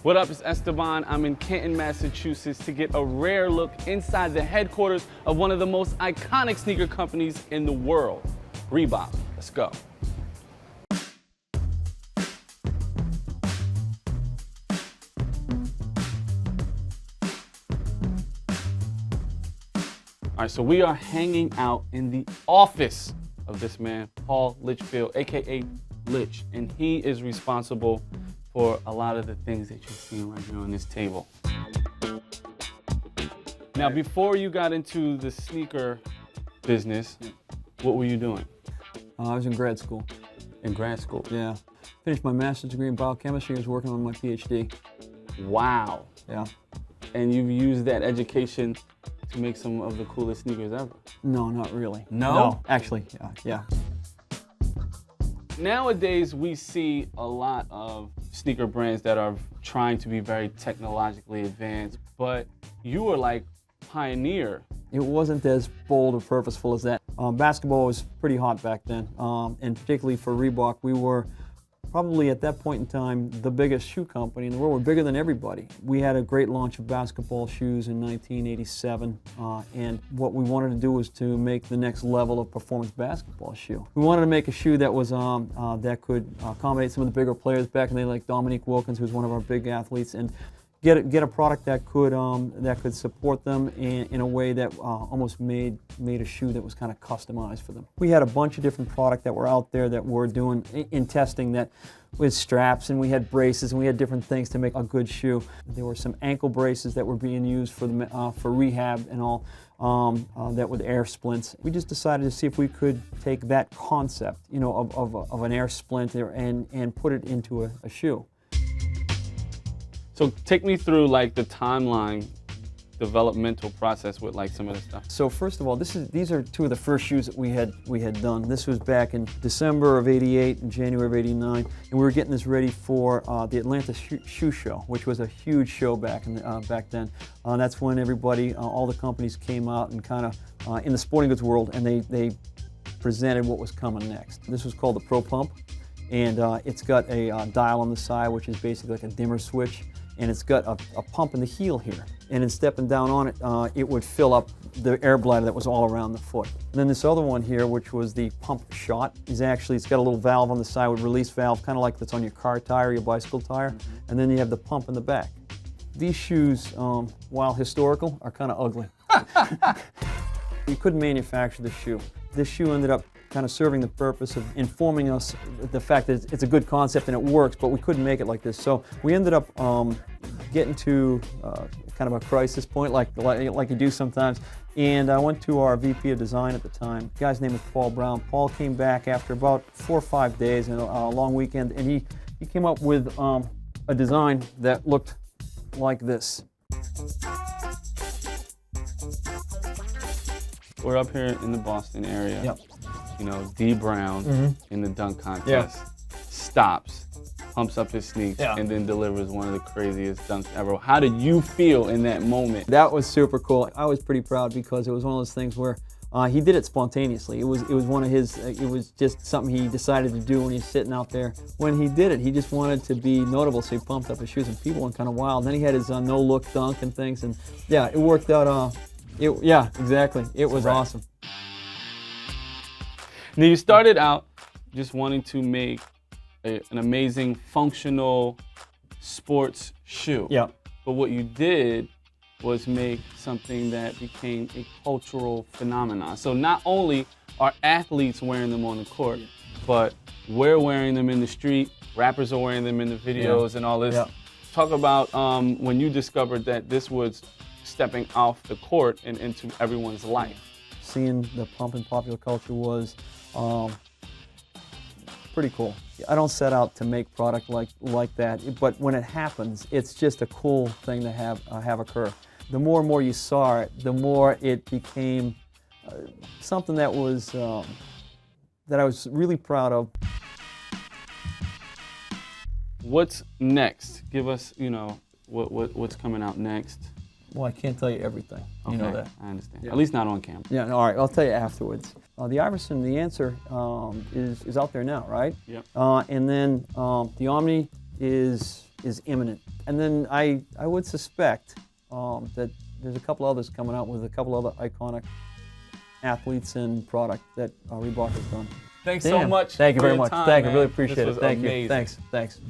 What up, it's Esteban. I'm in Canton, Massachusetts to get a rare look inside the headquarters of one of the most iconic sneaker companies in the world, Reebok. Let's go. All right, so we are hanging out in the office of this man, Paul Litchfield, AKA Litch, and he is responsible for a lot of the things that you're seeing right here on this table. Now, before you got into the sneaker business, what were you doing? I was in grad school. In grad school? Yeah. Finished my master's degree in biochemistry. I was working on my PhD. Wow. Yeah. And you've used that education to make some of the coolest sneakers ever? No, not really. No? No, actually, yeah. Nowadays, we see a lot of sneaker brands that are trying to be very technologically advanced, but you were like pioneer. It wasn't as bold or purposeful as that. Basketball was pretty hot back then, and particularly for Reebok, we were probably at that point in time the biggest shoe company in the world. We're bigger than everybody. We had a great launch of basketball shoes in 1987, and what we wanted to do was to make the next level of performance basketball shoe. We wanted to make a shoe that was that could accommodate some of the bigger players back in the day, like Dominique Wilkins, who was one of our big athletes, and get a product that could support them in a way that almost made a shoe that was kind of customized for them. We had a bunch of different product that were out there that we're doing in testing, that with straps, and we had braces, and we had different things to make a good shoe. There were some ankle braces that were being used for rehab and all, that with air splints. We just decided to see if we could take that concept, you know, of an air splint and put it into a shoe. So take me through like the timeline, developmental process with like some of the stuff. So first of all, these are two of the first shoes that we had done. This was back in December of '88 and January of '89, and we were getting this ready for the Atlanta Shoe Show, which was a huge show back then. That's when everybody, all the companies came out and kind of in the sporting goods world, and they presented what was coming next. This was called the Pro Pump, and it's got a dial on the side, which is basically like a dimmer switch. And it's got a pump in the heel here. And in stepping down on it, it would fill up the air bladder that was all around the foot. And then this other one here, which was the pump shot, is actually, it's got a little valve on the side with release valve, kind of like that's on your car tire, your bicycle tire. And then you have the pump in the back. These shoes, while historical, are kind of ugly. We couldn't manufacture the shoe. This shoe ended up kind of serving the purpose of informing us the fact that it's a good concept and it works, but we couldn't make it like this. So we ended up getting to kind of a crisis point, like you do sometimes. And I went to our VP of design at the time. The guy's name was Paul Brown. Paul came back after about 4 or 5 days and a long weekend, and he came up with a design that looked like this. We're up here in the Boston area. Yep. You know, D Brown in the dunk contest stops, pumps up his sneaks, and then delivers one of the craziest dunks ever. How did you feel in that moment? That was super cool. I was pretty proud because it was one of those things where he did it spontaneously. It was one of his. It was just something he decided to do when he's sitting out there. When he did it, he just wanted to be notable, so he pumped up his shoes, and people went kind of wild. And then he had his no-look dunk and things, and yeah, it worked out. Yeah, exactly. It was awesome. Now, you started out just wanting to make an amazing, functional sports shoe. Yeah. But what you did was make something that became a cultural phenomenon. So not only are athletes wearing them on the court, but we're wearing them in the street, rappers are wearing them in the videos and all this. Yeah. Talk about when you discovered that this was stepping off the court and into everyone's life. Seeing the pump in popular culture was pretty cool. I don't set out to make product like that, but when it happens, it's just a cool thing to have occur. The more and more you saw it, the more it became something that was that I was really proud of. What's next? Give us, you know, what's coming out next. Well, I can't tell you everything. You know that. I understand. Yeah. At least not on camera. Yeah, all right, I'll tell you afterwards. The Iverson, the answer is out there now, right? Yep. And then the Omni is is imminent. And then I would suspect that there's a couple others coming out with a couple other iconic athletes and product that Reebok has done. Thanks so much. Thank you for very your much. time, Thank you. man. Really appreciate This it. was Thank you. amazing. Thanks.